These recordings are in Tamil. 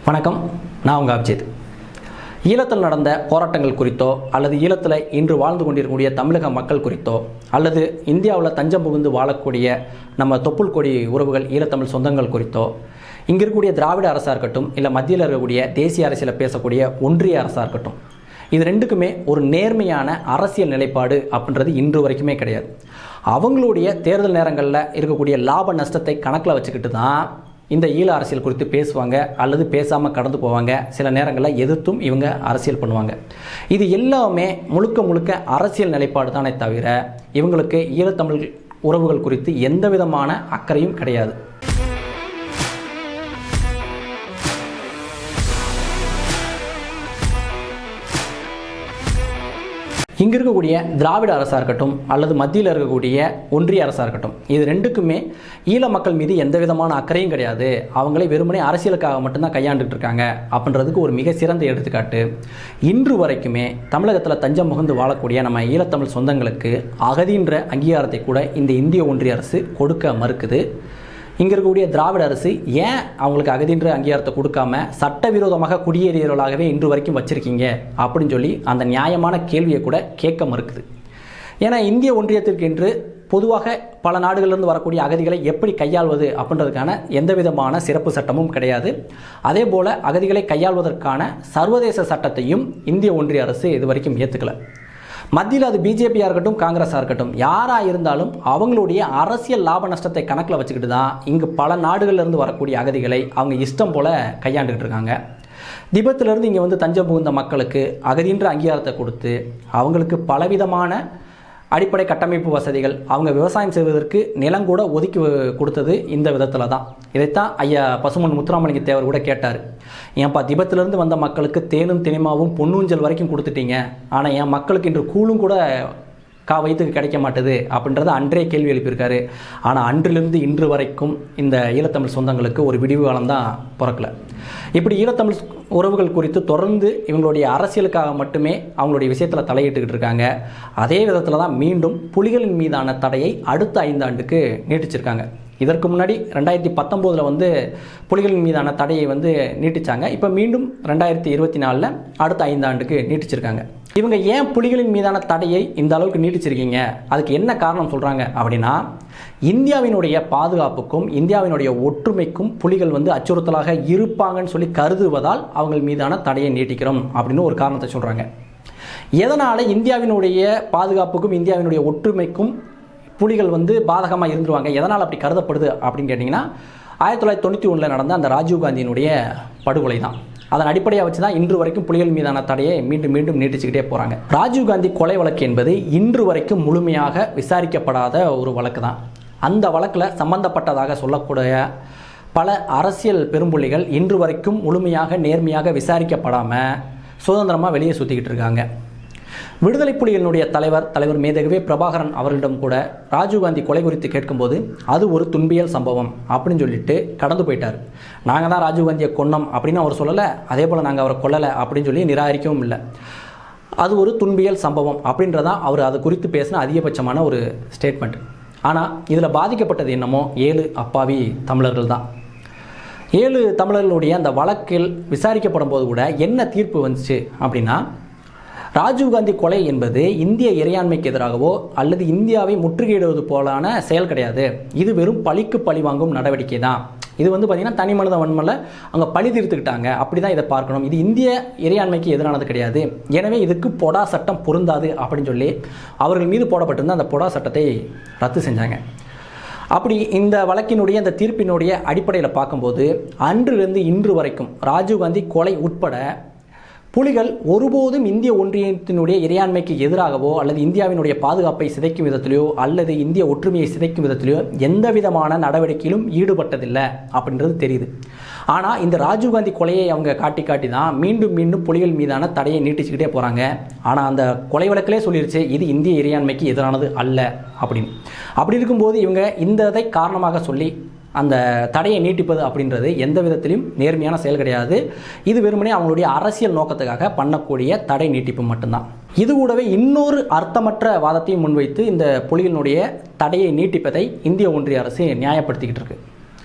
வணக்கம், நான் உங்கள் அபிஜித். ஈழத்தில் நடந்த போராட்டங்கள் குறித்தோ அல்லது ஈழத்தில் இன்று வாழ்ந்து கொண்டிருக்கக்கூடிய தமிழக மக்கள் குறித்தோ அல்லது இந்தியாவில் தஞ்சம் புகுந்து வாழக்கூடிய நம்ம தொப்புள் கொடி உறவுகள் ஈழத்தமிழ் சொந்தங்கள் குறித்தோ இங்கே இருக்கக்கூடிய திராவிட அரசாக இருக்கட்டும் இல்லை மத்தியில் இருக்கக்கூடிய தேசிய அரசியலை பேசக்கூடிய ஒன்றிய அரசாக இருக்கட்டும், இது ரெண்டுக்குமே ஒரு நேர்மையான அரசியல் நிலைப்பாடு அப்படின்றது இன்று வரைக்குமே கிடையாது. அவங்களுடைய தேர்தல் நேரங்களில் இருக்கக்கூடிய லாப நஷ்டத்தை கணக்கில் வச்சுக்கிட்டு தான் இந்த ஈழ அரசியல் குறித்து பேசுவாங்க அல்லது பேசாமல் கடந்து போவாங்க. சில நேரங்களில் எதிர்த்தும் இவங்க அரசியல் பண்ணுவாங்க. இது எல்லாமே முழுக்க முழுக்க அரசியல் நிலைப்பாடு தானே தவிர இவங்களுக்கு ஈழத்தமிழ் உறவுகள் குறித்து எந்த விதமான அக்கறையும் கிடையாது. இங்கே இருக்கக்கூடிய திராவிட அரசாக இருக்கட்டும் அல்லது மத்தியில் இருக்கக்கூடிய ஒன்றிய அரசாக இருக்கட்டும், இது ரெண்டுக்குமே ஈழ மக்கள் மீது எந்த விதமான அக்கறையும் கிடையாது. அவங்களே வெறுமனே அரசியலுக்காக மட்டும்தான் கையாண்டுட்டு இருக்காங்க அப்படின்றதுக்கு ஒரு மிக சிறந்த எடுத்துக்காட்டு இன்று வரைக்குமே தமிழகத்தில் தஞ்சம் புகுந்து வாழக்கூடிய நம்ம ஈழத்தமிழ் சொந்தங்களுக்கு அகதின்ற அங்கீகாரத்தை கூட இந்த இந்திய ஒன்றிய அரசு கொடுக்க மறுக்குது. இங்கே இருக்கக்கூடிய திராவிட அரசு ஏன் அவங்களுக்கு அகதின்ற அங்கீகாரத்தை கொடுக்காம சட்டவிரோதமாக குடியேறியவர்களாகவே இன்று வரைக்கும் வச்சுருக்கீங்க அப்படின்னு சொல்லி அந்த நியாயமான கேள்வியை கூட கேட்க மறுக்குது. ஏன்னா இந்திய ஒன்றியத்திற்கு என்று பொதுவாக பல நாடுகளிலிருந்து வரக்கூடிய அகதிகளை எப்படி கையாள்வது அப்படின்றதுக்கான எந்த விதமான சிறப்பு சட்டமும் கிடையாது. அதே போல் அகதிகளை கையாள்வதற்கான சர்வதேச சட்டத்தையும் இந்திய ஒன்றிய அரசு இது வரைக்கும் ஏற்றுக்கலை. மத்தியில் அது பிஜேபியாக இருக்கட்டும் காங்கிரஸாக இருக்கட்டும், யாராக இருந்தாலும் அவங்களுடைய அரசியல் லாப நஷ்டத்தை கணக்கில் வச்சுக்கிட்டு தான் இங்கு பல நாடுகளிலிருந்து வரக்கூடிய அகதிகளை அவங்க இஷ்டம் போல் கையாண்டுக்கிட்டு இருக்காங்க. திபெத்திலிருந்து இங்கே வந்து தஞ்சம் புகுந்த மக்களுக்கு அகதின்ற அங்கீகாரத்தை கொடுத்து அவங்களுக்கு பலவிதமான அடிப்படை கட்டமைப்பு வசதிகள், அவங்க விவசாயம் செய்வதற்கு நிலங்கூட ஒதுக்கி கொடுத்தது இந்த விதத்தில் தான். இதைத்தான் ஐயா பசுமன் முத்துராமலிங்க தேவர் கூட கேட்டார். ஏன்ப்பா திபெத்திலிருந்து வந்த மக்களுக்கு தேனும் தினிமாவும் பொன்னூஞ்சல் வரைக்கும் கொடுத்துட்டீங்க, ஆனால் என் மக்களுக்கு இன்று கூழும் கூட வயிற்றுக்கு கிடைக்க மாட்டுது அப்படின்றத அன்றே கேள்வி எழுப்பியிருக்காரு. ஆனால் அன்றிலிருந்து இன்று வரைக்கும் இந்த ஈழத்தமிழ் சொந்தங்களுக்கு ஒரு விடிவு காலம் தான் பிறக்கலை. இப்படி ஈழத்தமிழ் உறவுகள் குறித்து தொடர்ந்து இவங்களுடைய அரசியலுக்காக மட்டுமே அவங்களுடைய விஷயத்தில் தலையிட்டுக்கிட்டு இருக்காங்க. அதே விதத்தில் தான் மீண்டும் புலிகளின் மீதான தடையை அடுத்த 5 ஆண்டுக்கு நீட்டிச்சிருக்காங்க. இதற்கு முன்னாடி 2019 வந்து புலிகளின் மீதான தடையை வந்து நீட்டிச்சாங்க. இப்போ மீண்டும் 2024 அடுத்த 5 ஆண்டுக்கு நீட்டிச்சிருக்காங்க. இவங்க ஏன் புலிகளின் மீதான தடையை இந்த அளவுக்கு நீட்டிச்சிருக்கீங்க, அதுக்கு என்ன காரணம் சொல்கிறாங்க அப்படின்னா, இந்தியாவினுடைய பாதுகாப்புக்கும் இந்தியாவினுடைய ஒற்றுமைக்கும் புலிகள் வந்து அச்சுறுத்தலாக இருப்பாங்கன்னு சொல்லி கருதுவதால் அவங்க மீதான தடையை நீட்டிக்கிறோம் அப்படின்னு ஒரு காரணத்தை சொல்கிறாங்க. எதனால் இந்தியாவினுடைய பாதுகாப்புக்கும் இந்தியாவினுடைய ஒற்றுமைக்கும் புலிகள் வந்து பாதகமாக இருந்துருவாங்க, எதனால் அப்படி கருதப்படுது அப்படின்னு கேட்டிங்கன்னா, 1991 நடந்த அந்த ராஜீவ்காந்தியினுடைய படுகொலை தான். அதன் அடிப்படையாக வச்சு தான் இன்று வரைக்கும் புலிகள் மீதான தடையை மீண்டும் மீண்டும் நீட்டிச்சுக்கிட்டே போகிறாங்க. ராஜீவ்காந்தி கொலை வழக்கு என்பது இன்று வரைக்கும் முழுமையாக விசாரிக்கப்படாத ஒரு வழக்கு தான். அந்த வழக்கில் சம்பந்தப்பட்டதாக சொல்லக்கூடிய பல அரசியல் பெரும்புள்ளிகள் இன்று வரைக்கும் முழுமையாக நேர்மையாக விசாரிக்கப்படாமல் சுதந்திரமாக வெளியே சுற்றிக்கிட்டு இருக்காங்க. விடுதலை புலிகளினுடைய தலைவர் மேதகவே பிரபாகரன் அவர்களிடம் கூட ராஜீவ்காந்தி கொலை குறித்து கேட்கும்போது அது ஒரு துன்பியல் சம்பவம் அப்படின்னு சொல்லிட்டு கடந்து போயிட்டார். நாங்கள் தான் ராஜீவ்காந்தியை கொன்னோம் அப்படின்னு அவர் சொல்லலை, அதே போல் நாங்கள் அவரை கொல்லலை அப்படின்னு சொல்லி நிராகரிக்கவும் இல்லை. அது ஒரு துன்பியல் சம்பவம் அப்படின்றதான் அவர் அது குறித்து பேசின அதிகபட்சமான ஒரு ஸ்டேட்மெண்ட். ஆனால் இதில் பாதிக்கப்பட்டது என்னமோ 7 அப்பாவி தமிழர்கள் தான். 7 தமிழர்களுடைய அந்த வழக்கில் விசாரிக்கப்படும் போது கூட என்ன தீர்ப்பு வந்துச்சு அப்படின்னா, ராஜீவ்காந்தி கொலை என்பது இந்திய இறையாண்மைக்கு எதிராகவோ அல்லது இந்தியாவை முற்றுகையிடுவது போலான செயல் கிடையாது. இது வெறும் பழிக்கு பழி வாங்கும் நடவடிக்கை தான். இது வந்து பார்த்திங்கன்னா தனி மனித வன்முறையில் அவங்க பழி தீர்த்துக்கிட்டாங்க, அப்படி தான் இதை பார்க்கணும். இது இந்திய இறையாண்மைக்கு எதிரானது கிடையாது, எனவே இதுக்கு பொடா சட்டம் பொருந்தாது அப்படின்னு சொல்லி அவர்கள் மீது போடப்பட்டிருந்த அந்த பொடா சட்டத்தை ரத்து செஞ்சாங்க. அப்படி இந்த வழக்கினுடைய அந்த தீர்ப்பினுடைய அடிப்படையில் பார்க்கும்போது அன்றிலிருந்து இன்று வரைக்கும் ராஜீவ்காந்தி கொலை உட்பட புலிகள் ஒருபோதும் இந்திய ஒன்றியத்தினுடைய இறையாண்மைக்கு எதிராகவோ அல்லது இந்தியாவினுடைய பாதுகாப்பை சிதைக்கும் விதத்திலையோ அல்லது இந்திய ஒற்றுமையை சிதைக்கும் விதத்திலையோ எந்த விதமான நடவடிக்கையிலும் ஈடுபட்டதில்லை அப்படின்றது தெரியுது. ஆனால் இந்த ராஜீவ்காந்தி கொலையை அவங்க காட்டி தான் மீண்டும் மீண்டும் புலிகள் மீதான தடையை நீட்டிச்சுக்கிட்டே போகிறாங்க. ஆனால் அந்த கொலை வழக்கிலே சொல்லிருச்சு இது இந்திய இறையாண்மைக்கு எதிரானது அல்ல அப்படின்னு. அப்படி இருக்கும்போது இவங்க இந்த இதை காரணமாக சொல்லி அந்த தடையை நீட்டிப்பது அப்படின்றது எந்த விதத்திலும் நேர்மையான செயல் கிடையாது. இது வெறுமனே அவங்களுடைய அரசியல் நோக்கத்துக்காக பண்ணக்கூடிய தடை நீட்டிப்பு மட்டும்தான். இது கூடவே இன்னொரு அர்த்தமற்ற வாதத்தையும் முன்வைத்து இந்த புலிகளினுடைய தடையை நீட்டிப்பதை இந்திய ஒன்றிய அரசு நியாயப்படுத்திக்கிட்டு இருக்கு.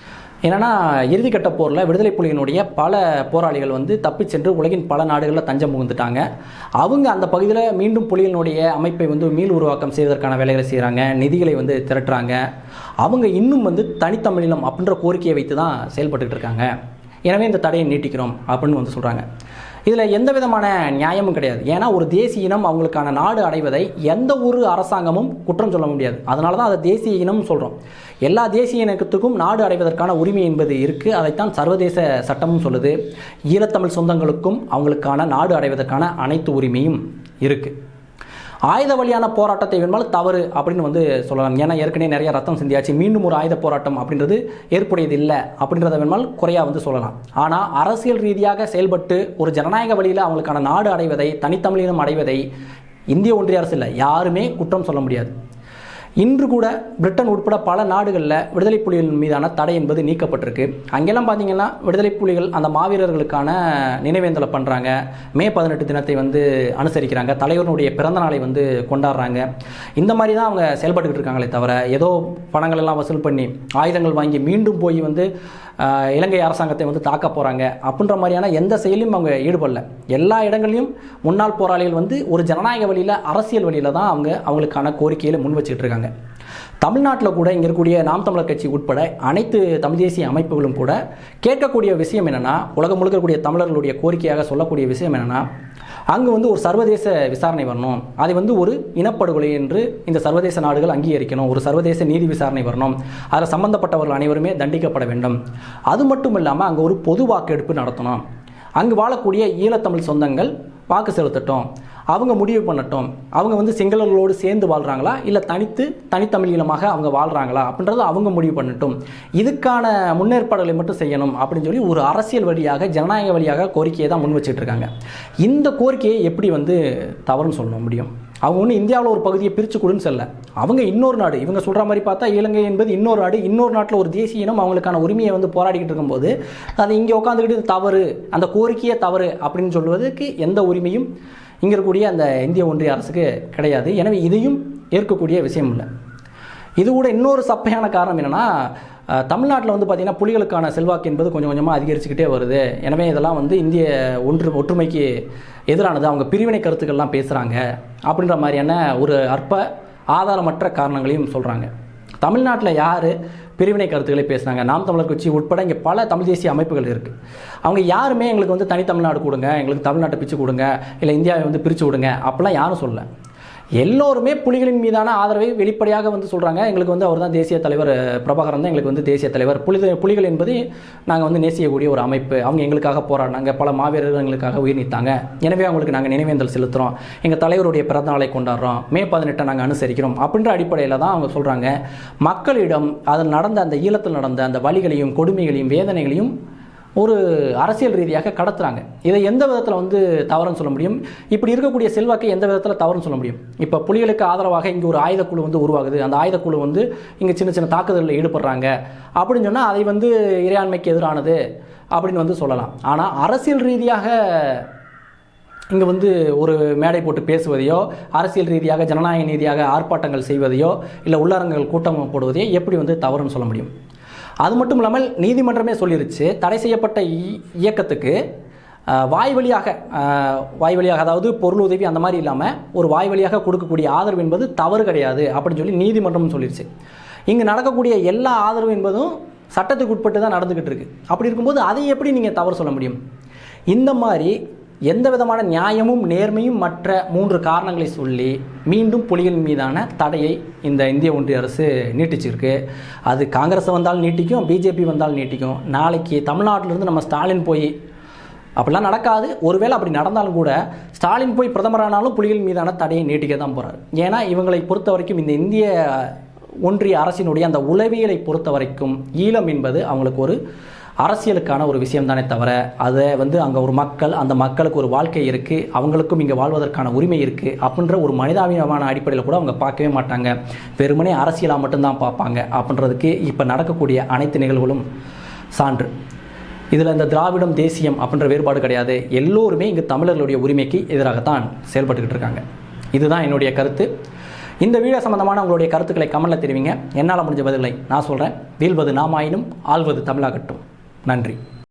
என்னென்னா இறுதிக்கட்ட போரில் விடுதலை புலிகளினுடைய பல போராளிகள் வந்து தப்பி சென்று உலகின் பல நாடுகளில் தஞ்சம் புகுந்துட்டாங்க. அவங்க அந்த பகுதியில் மீண்டும் புலிகளினுடைய அமைப்பை வந்து மீள் உருவாக்கம் செய்வதற்கான வேலைகளை செய்கிறாங்க, நிதிகளை வந்து திரட்டுறாங்க. அவங்க இன்னும் வந்து தனித்தமிழினம் அப்படின்ற கோரிக்கையை வைத்து தான் செயல்பட்டுக்கிட்டு இருக்காங்க. எனவே இந்த தடையை நீட்டிக்கிறோம் அப்படின்னு வந்து சொல்கிறாங்க. இதில் எந்த விதமான நியாயமும் கிடையாது. ஏன்னா ஒரு தேசிய இனம் அவங்களுக்கான நாடு அடைவதை எந்த ஒரு அரசாங்கமும் குற்றம் சொல்ல முடியாது. அதனால தான் அதை தேசிய இனம் சொல்கிறோம். எல்லா தேசிய இனத்துக்கும் நாடு அடைவதற்கான உரிமை என்பது இருக்குது. அதைத்தான் சர்வதேச சட்டமும் சொல்லுது. ஈழத்தமிழ் சொந்தங்களுக்கும் அவங்களுக்கான நாடு அடைவதற்கான அனைத்து உரிமையும் இருக்குது. ஆயுத வழியான போராட்டத்தை வேணுமாலும் தவறு அப்படின்னு வந்து சொல்லலாம். ஏன்னா ஏற்கனவே நிறைய ரத்தம் சிந்தியாச்சு, மீண்டும் ஒரு ஆயுத போராட்டம் அப்படின்றது ஏற்புடையது இல்லை அப்படின்றத வேணுமாலும் குறையாக வந்து சொல்லலாம். ஆனால் அரசியல் ரீதியாக செயல்பட்டு ஒரு ஜனநாயக வழியில் அவங்களுக்கான நாடு அடைவதை, தனித்தமிழினம் அடைவதை இந்திய ஒன்றிய அரசு இல்லை யாருமே குற்றம் சொல்ல முடியாது. இன்று கூட பிரிட்டன் உட்பட பல நாடுகளில் விடுதலை புலிகள் மீதான தடை என்பது நீக்கப்பட்டிருக்கு. அங்கெல்லாம் பார்த்தீங்கன்னா விடுதலை புலிகள் அந்த மாவீரர்களுக்கான நினைவேந்தலை பண்ணுறாங்க. மே 18 தினத்தை வந்து அனுசரிக்கிறாங்க. தலைவருடைய பிறந்த நாளை வந்து கொண்டாடுறாங்க. இந்த மாதிரி தான் அவங்க செயல்பட்டுக்கிட்டு இருக்காங்களே தவிர ஏதோ பணங்கள் எல்லாம் வசூல் பண்ணி ஆயுதங்கள் வாங்கி மீண்டும் போய் வந்து இலங்கை அரசாங்கத்தை வந்து தாக்க போகிறாங்க அப்படின்ற மாதிரியான எந்த செயலையும் அவங்க ஈடுபடல. எல்லா இடங்களையும் முன்னாள் போராளிகள் வந்து ஒரு ஜனநாயக வழியில், அரசியல் வழியில் தான் அவங்களுக்கான கோரிக்கையில் முன் வச்சுக்கிட்டு இருக்காங்க. தமிழ்நாட்டில் கூட இங்கே இருக்கக்கூடிய நாம் தமிழர் கட்சி உட்பட அனைத்து தமிழ் தேசிய அமைப்புகளும் கூட கேட்கக்கூடிய விஷயம் என்னென்னா, உலகம் முழுக்க இருக்கக்கூடிய தமிழர்களுடைய கோரிக்கையாக சொல்லக்கூடிய விஷயம் என்னென்னா, அங்கே வந்து ஒரு சர்வதேச விசாரணை வரணும். அதை வந்து ஒரு இனப்படுகொலை என்று இந்த சர்வதேச நாடுகள் அங்கீகரிக்கணும். ஒரு சர்வதேச நீதி விசாரணை வரணும். அதில் சம்பந்தப்பட்டவர்கள் அனைவருமே தண்டிக்கப்பட வேண்டும். அது மட்டும் இல்லாமல் அங்கே ஒரு பொது வாக்கெடுப்பு நடத்தணும். அங்கு வாழக்கூடிய ஈழத்தமிழ் சொந்தங்கள் வாக்கு செலுத்தட்டும், அவங்க முடிவு பண்ணட்டும். அவங்க வந்து சிங்களர்களோடு சேர்ந்து வாழ்கிறாங்களா இல்லை தனித்தமிழ் ஈழமாக அவங்க வாழ்கிறாங்களா அப்படின்றத அவங்க முடிவு பண்ணட்டும். இதுக்கான முன்னேற்பாடுகளை மட்டும் செய்யணும் அப்படின்னு சொல்லி ஒரு அரசியல் வழியாக, ஜனநாயக வழியாக கோரிக்கையை தான் முன் வச்சுட்டு இருக்காங்க. இந்த கோரிக்கையை எப்படி வந்து தவறுன்னு சொல்ல முடியும்? அவங்க ஒன்று இந்தியாவில் ஒரு பகுதியை பிரித்து கொடுன்னு சொல்ல, அவங்க இன்னொரு நாடு. இவங்க சொல்கிற மாதிரி பார்த்தா இலங்கை என்பது இன்னொரு நாடு. இன்னொரு நாட்டில் ஒரு தேசிய இனம் அவங்களுக்கான உரிமையை வந்து போராடிக்கிட்டு இருக்கும்போது அதை இங்கே உட்காந்துக்கிட்டு தவறு, அந்த கோரிக்கையே தவறு அப்படின்னு சொல்வதற்கு எந்த உரிமையும் இங்கே இருக்கக்கூடிய அந்த இந்திய ஒன்றிய அரசுக்கு கிடையாது. எனவே இதையும் ஏற்கக்கூடிய விஷயம் இல்லை. இது கூட இன்னொரு சப்பையான காரணம் என்னென்னா, தமிழ்நாட்டில் வந்து பார்த்திங்கன்னா புலிகளுக்கான செல்வாக்கு என்பது கொஞ்சம் கொஞ்சமாக அதிகரிச்சுக்கிட்டே வருது. எனவே இதெல்லாம் வந்து இந்திய ஒற்றுமைக்கு எதிரானது, அவங்க பிரிவினை கருத்துக்கள்லாம் பேசுகிறாங்க அப்படின்ற மாதிரியான ஒரு அற்ப ஆதாரமற்ற காரணங்களையும் சொல்கிறாங்க. தமிழ்நாட்டில் யார் பிரிவினை கருத்துக்களை பேசுகிறாங்க? நாம் தமிழர் கட்சி உட்பட இங்கே பல தமிழ் தேசிய அமைப்புகள் இருக்குது. அவங்க யாருமே எங்களுக்கு வந்து தனித்தமிழ்நாடு கொடுங்க, எங்களுக்கு தமிழ்நாட்டை பிரித்து கொடுங்க, இல்லை இந்தியாவை வந்து பிரித்து விடுங்க அப்படிலாம் யாரும் சொல்லலை. எல்லோருமே புலிகளின் மீதான ஆதரவை வெளிப்படையாக வந்து சொல்கிறாங்க. எங்களுக்கு வந்து அவர் தான் தேசிய தலைவர், பிரபாகரன் தான் எங்களுக்கு வந்து தேசிய தலைவர். புலிகள் என்பது நாங்கள் வந்து நேசிக்கக்கூடிய ஒரு அமைப்பு. அவங்க எங்களுக்காக போராடினாங்க, பல மாவீரர்கள் எங்களுக்காக உயிர் நீத்தாங்க. எனவே அவங்களுக்கு நாங்கள் நினைவேந்தல் செலுத்துகிறோம், எங்கள் தலைவருடைய பிறந்த நாளை கொண்டாடுறோம், மே 18 நாங்கள் அனுசரிக்கிறோம் அப்படின்ற அடிப்படையில் தான் அவங்க சொல்கிறாங்க. மக்களிடம் அதில் நடந்த அந்த ஈழத்தில் நடந்த அந்த வலிகளையும் கொடுமைகளையும் வேதனைகளையும் ஒரு அரசியல் ரீதியாக கடத்துறாங்க. இதை எந்த விதத்தில் வந்து தவறுன்னு சொல்ல முடியும்? இப்படி இருக்கக்கூடிய செல்வாக்கை எந்த விதத்தில் தவறுன்னு சொல்ல முடியும்? இப்போ புலிகளுக்கு ஆதரவாக இங்கே ஒரு ஆயுதக்குழு வந்து உருவாகுது. அந்த ஆயுதக்குழு வந்து இங்கே சின்ன சின்ன தாக்குதலில் ஈடுபடுறாங்க அப்படின்னு சொன்னால் அதை வந்து இறையாண்மைக்கு எதிரானது அப்படின்னு வந்து சொல்லலாம். ஆனால் அரசியல் ரீதியாக இங்கே வந்து ஒரு மேடை போட்டு பேசுவதையோ, அரசியல் ரீதியாக ஜனநாயக நீதியாக ஆர்ப்பாட்டங்கள் செய்வதையோ, இல்லை உள்ளரங்குகள் கூட்டம் போடுவதையோ எப்படி வந்து தவறுன்னு சொல்ல முடியும்? அது மட்டும் இல்லாமல் நீதிமன்றமே சொல்லிருச்சு, தடை செய்யப்பட்ட இயக்கத்துக்கு வாய் வழியாக அதாவது பொருள் உதவி அந்த மாதிரி இல்லாமல் ஒரு வாய் வழியாக கொடுக்கக்கூடிய ஆதரவு என்பது தவறு கிடையாது அப்படின்னு சொல்லி நீதிமன்றம் சொல்லிருச்சு. இங்கே நடக்கக்கூடிய எல்லா ஆதரவு என்பதும் சட்டத்துக்கு உட்பட்டு தான் நடந்துக்கிட்டு இருக்கு. அப்படி இருக்கும்போது அதை எப்படி நீங்கள் தவறு சொல்ல முடியும்? இந்த மாதிரி எந்த விதமான நியாயமும் நேர்மையும் மற்ற 3 காரணங்களை சொல்லி மீண்டும் புலிகள் மீதான தடையை இந்த இந்திய ஒன்றிய அரசு நீட்டிச்சிருக்கு. அது காங்கிரஸ் வந்தாலும் நீட்டிக்கும், பிஜேபி வந்தாலும் நீட்டிக்கும். நாளைக்கு தமிழ்நாட்டிலிருந்து நம்ம ஸ்டாலின் போய், அப்படிலாம் நடக்காது, ஒருவேளை அப்படி நடந்தாலும் கூட ஸ்டாலின் போய் பிரதமரானாலும் புலிகள் மீதான தடையை நீட்டிக்க தான் போகிறார். ஏன்னா இவங்களை பொறுத்த வரைக்கும், இந்த இந்திய ஒன்றிய அரசினுடைய அந்த உளவியலை பொறுத்த வரைக்கும் ஈழம் என்பது அவங்களுக்கு ஒரு அரசியலுக்கான ஒரு விஷயம் தானே தவிர, அதை வந்து அங்கே ஒரு மக்கள், அந்த மக்களுக்கு ஒரு வாழ்க்கை இருக்குது, அவங்களுக்கும் இங்கே வாழ்வதற்கான உரிமை இருக்குது அப்படின்ற ஒரு மனிதாபிமான அடிப்படையில் கூட அவங்க பார்க்கவே மாட்டாங்க. வெறுமனே அரசியலாக மட்டும்தான் பார்ப்பாங்க அப்படின்றதுக்கு இப்போ நடக்கக்கூடிய அனைத்து நிகழ்வுகளும் சான்று. இதில் இந்த திராவிடம் தேசியம் அப்படின்ற வேறுபாடு கிடையாது. எல்லோருமே இங்கே தமிழர்களுடைய உரிமைக்கு எதிராகத்தான் செயல்பட்டுக்கிட்டு இருக்காங்க. இதுதான் என்னுடைய கருத்து. இந்த வீடியோ சம்பந்தமான உங்களுடைய கருத்துக்களை கமெண்ட்ல தெரிவிங்க. என்னால் முடிஞ்ச பதில்களை நான் சொல்கிறேன். வீழ்வது நாமாயினும் ஆள்வது தமிழாகட்டும். நன்றி.